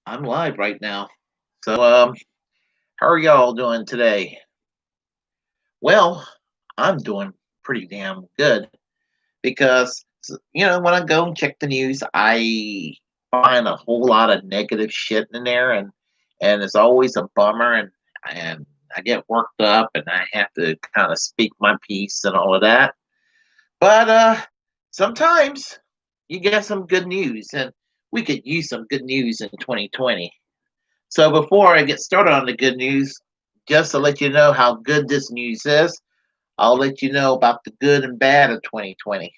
I'm live right now. So, how are y'all doing today? Well, I'm doing pretty damn good because, when I go and check the news, I find a whole lot of negative shit in there, and it's always a bummer, and I get worked up, and I have to kind of speak my piece and all of that. But sometimes you get some good news, and we could use some good news in 2020. So before I get started on the good news, just to let you know how good this news is, I'll let you know about the good and bad of 2020.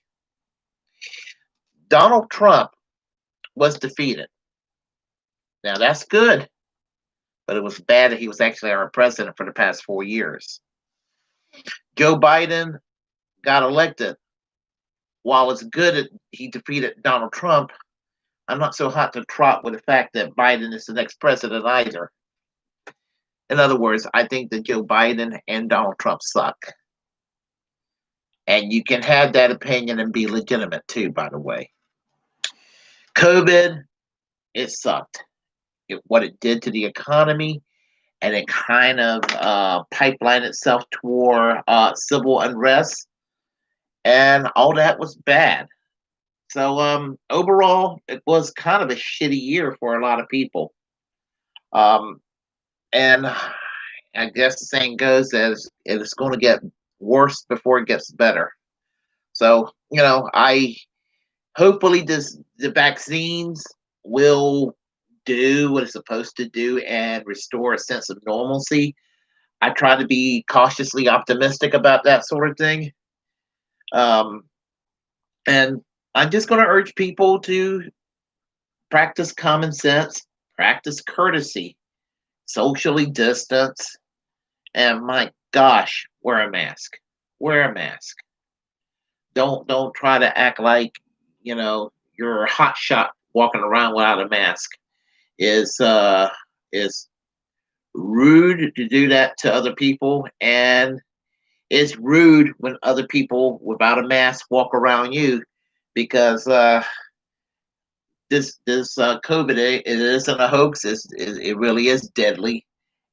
Donald Trump was defeated. Now that's good, but it was bad that he was actually our president for the past 4 years. Joe Biden got elected. While it's good that he defeated Donald Trump, I'm not so hot to trot with the fact that Biden is the next president either. In other words, I think that Joe Biden and Donald Trump suck. And you can have that opinion and be legitimate too, by the way. COVID, it sucked. What it did to the economy, and it kind of pipelined itself toward civil unrest, and all that was bad. So overall, it was kind of a shitty year for a lot of people. Um, and I guess the saying goes as it's going to get worse before it gets better. So I hopefully the vaccines will do what it's supposed to do and restore a sense of normalcy. I try to be cautiously optimistic about that sort of thing. Um, and I'm just going to urge people to practice common sense, practice courtesy, socially distance, and my gosh, wear a mask. Wear a mask. Don't try to act like you're a hot shot walking around without a mask. Is rude to do that to other people, and it's rude when other people without a mask walk around you, because this COVID, it isn't a hoax. It really is deadly,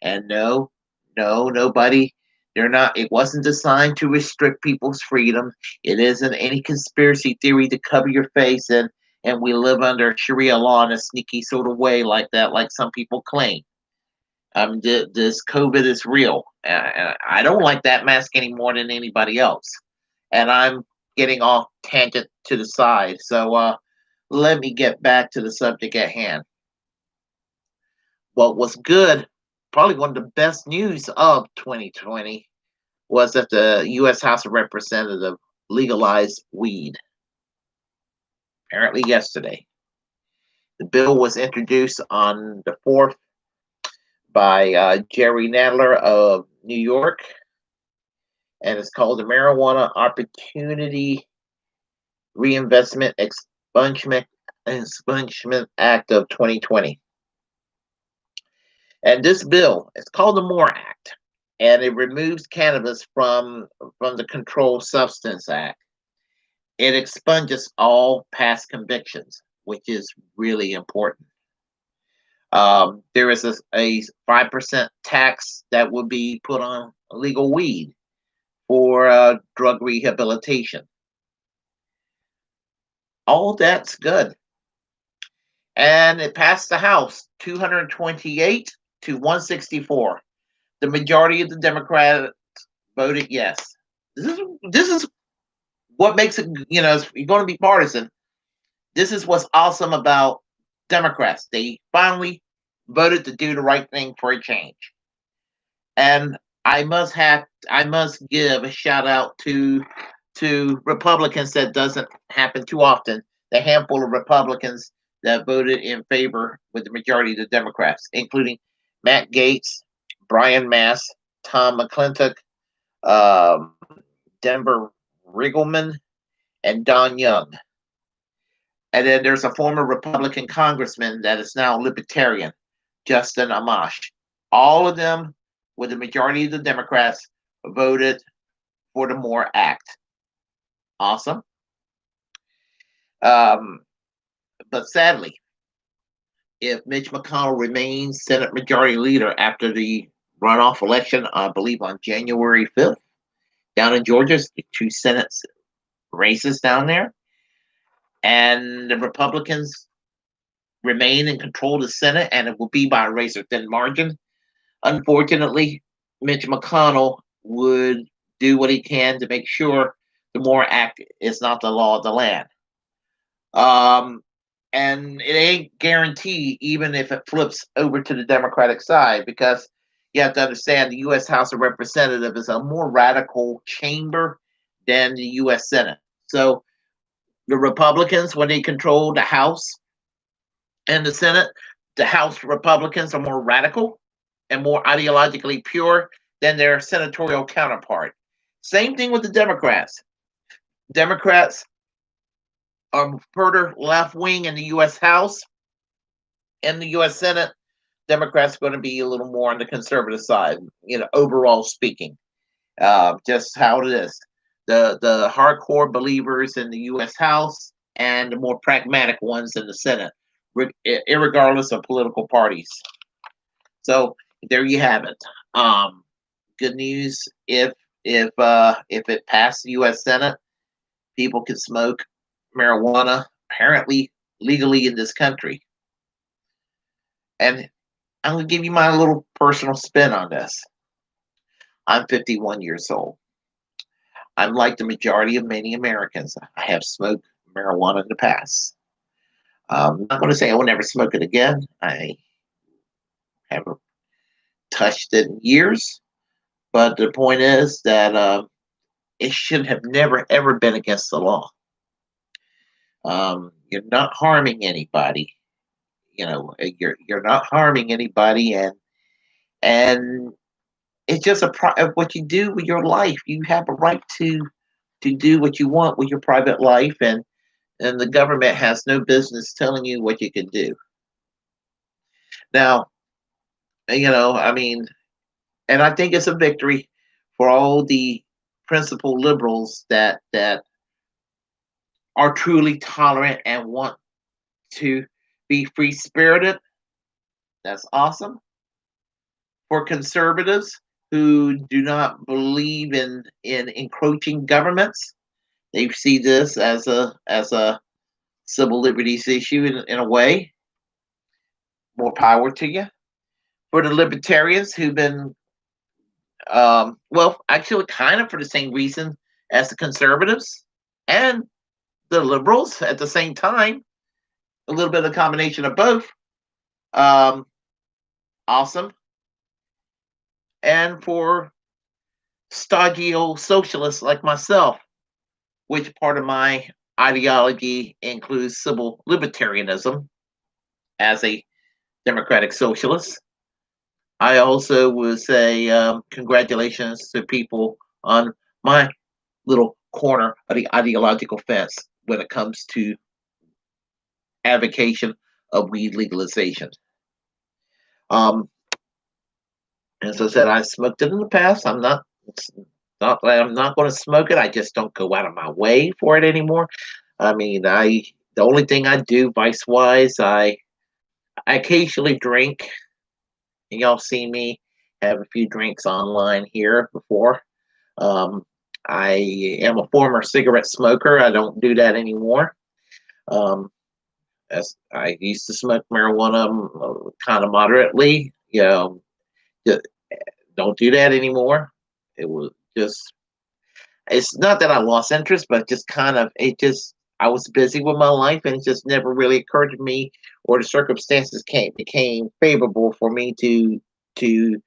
and no, nobody. They're not. It wasn't designed to restrict people's freedom. It isn't any conspiracy theory to cover your face, and we live under Sharia law in a sneaky sort of way like that, like some people claim. This COVID is real. I don't like that mask any more than anybody else, and I'm getting off tangent to the side. So let me get back to the subject at hand. What was good, probably one of the best news of 2020, was that the U.S. House of Representatives legalized weed. Apparently, yesterday, the bill was introduced on the 4th by Jerry Nadler of New York, and it's called the Marijuana Opportunity Reinvestment Expungement Act of 2020. And this bill, it's called the MORE Act, and it removes cannabis from the Controlled Substance Act. It expunges all past convictions, which is really important. There is a 5% tax that would be put on illegal weed for drug rehabilitation. All that's good. And it passed the House 228 to 164. The majority of the Democrats voted yes. This is what makes it, if you're going to be partisan, this is what's awesome about Democrats. They finally voted to do the right thing for a change. And I must give a shout out to Republicans. That doesn't happen too often. The handful of Republicans that voted in favor with the majority of the Democrats, including Matt Gaetz, Brian Mass, Tom McClintock, Denver Riggleman, and Don Young. And then there's a former Republican congressman that is now libertarian, Justin Amash. All of them, with the majority of the Democrats, voted for the MORE Act. Awesome. But sadly, if Mitch McConnell remains Senate Majority Leader after the runoff election, I believe on January 5th, down in Georgia, two Senate races down there, and the Republicans remain in control of the Senate, and it will be by a razor thin margin. Unfortunately, Mitch McConnell would do what he can to make sure the Moore Act is not the law of the land. Um, and it ain't guaranteed, even if it flips over to the Democratic side, because you have to understand the U.S. House of Representatives is a more radical chamber than the U.S. Senate. So the Republicans, when they control the House and the Senate, the House Republicans are more radical and more ideologically pure than their senatorial counterpart. Same thing with the Democrats. Democrats are further left wing in the U.S. House and the U.S. Senate. Democrats are going to be a little more on the conservative side, overall speaking. Just how it is. The hardcore believers in the U.S. House and the more pragmatic ones in the Senate, irregardless of political parties. So there you have it. Good news if it passed the U.S. Senate, people can smoke marijuana apparently legally in this country. And I'm going to give you my little personal spin on this. I'm 51 years old. I'm like the majority of many Americans. I have smoked marijuana in the past. I'm not going to say I will never smoke it again. I haven't touched it in years. But the point is that it should have never, ever been against the law. You're not harming anybody. You're not harming anybody, and it's just what you do with your life. You have a right to do what you want with your private life, and the government has no business telling you what you can do. Now, I mean, and I think it's a victory for all the principled liberals that are truly tolerant and want to be free spirited. That's awesome. For conservatives who do not believe in encroaching governments, they see this as a civil liberties issue in a way. More power to you. For the libertarians who've been, well, actually, kind of for the same reason as the conservatives and the liberals at the same time, a little bit of a combination of both. Um, awesome. And for stodgy old socialists like myself, which part of my ideology includes civil libertarianism as a democratic socialist. I also would say congratulations to people on my little corner of the ideological fence when it comes to advocacy of weed legalization. Um, as I said, I smoked it in the past. Not that I'm not going to smoke it. I just don't go out of my way for it anymore. I mean, the only thing I do vice wise, I occasionally drink, and y'all see me have a few drinks online here before. Um, I am a former cigarette smoker. I don't do that anymore. Um, as I used to smoke marijuana kind of moderately. Don't do that anymore. It was just, it's not that I lost interest, but just kind of, I was busy with my life and it just never really occurred to me, or the circumstances became favorable for me to do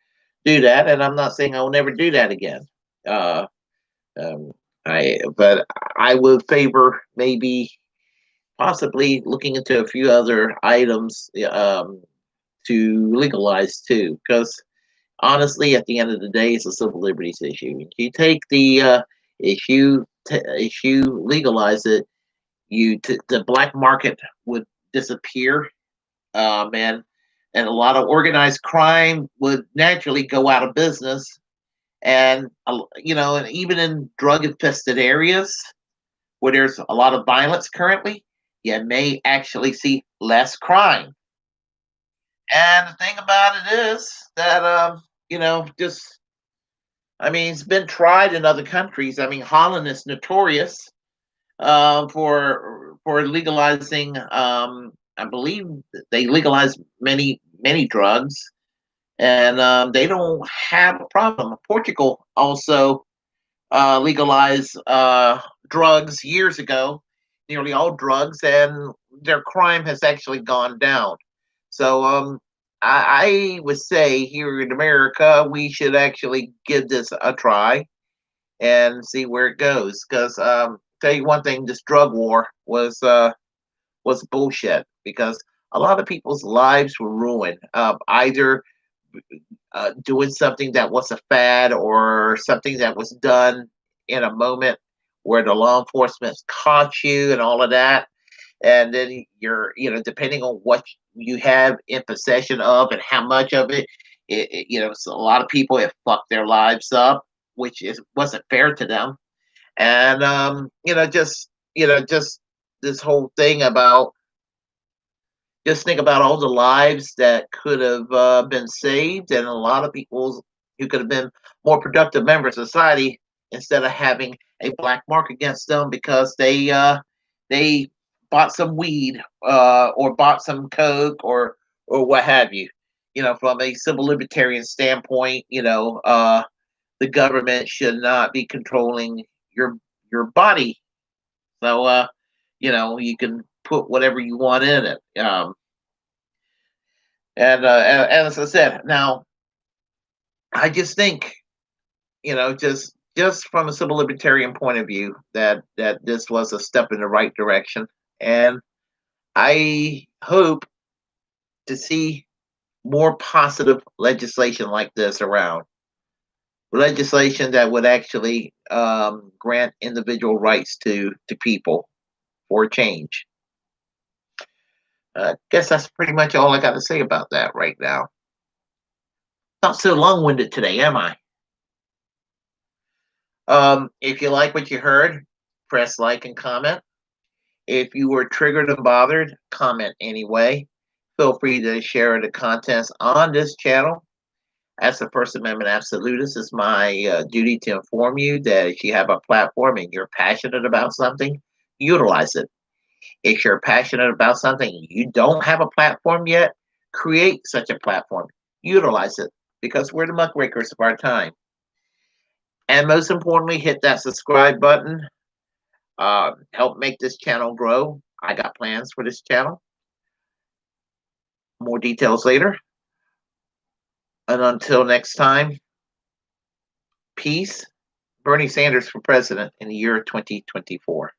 that. And I'm not saying I will never do that again. Uh, um, but I would favor maybe possibly looking into a few other items to legalize too, because honestly, at the end of the day, it's a civil liberties issue. If you take the issue legalize it, the black market would disappear, and a lot of organized crime would naturally go out of business. And and even in drug infested areas where there's a lot of violence currently, you may actually see less crime. And the thing about it is that just I mean, it's been tried in other countries. I mean, Holland is notorious for legalizing. I believe they legalize many drugs, and they don't have a problem. Portugal also legalized drugs years ago, nearly all drugs, and their crime has actually gone down. So I would say here in America, we should actually give this a try and see where it goes. Because tell you one thing, this drug war was bullshit. Because a lot of people's lives were ruined, either doing something that was a fad or something that was done in a moment where the law enforcement caught you and all of that. And then you're, depending on what you have in possession of and how much of it, so a lot of people have fucked their lives up, which wasn't fair to them. And just this whole thing about just think about all the lives that could have been saved, and a lot of people who could have been more productive members of society instead of having a black mark against them because they bought some weed or bought some coke or what have you. From a civil libertarian standpoint, the government should not be controlling your body. So you can put whatever you want in it. And as I said, now I just think, just from a civil libertarian point of view, that this was a step in the right direction, and I hope to see more positive legislation like this around. Legislation that would actually grant individual rights to people for change. I guess that's pretty much all I got to say about that right now. Not so long winded today, am I? If you like what you heard, press like and comment. If you were triggered and bothered, comment anyway. Feel free to share the contents on this channel. As a First Amendment absolutist, it's my duty to inform you that if you have a platform and you're passionate about something, utilize it. If you're passionate about something and you don't have a platform yet, create such a platform. Utilize it because we're the muckrakers of our time. And most importantly, hit that subscribe button. Help make this channel grow. I got plans for this channel. More details later. And until next time, peace. Bernie Sanders for president in the year 2024.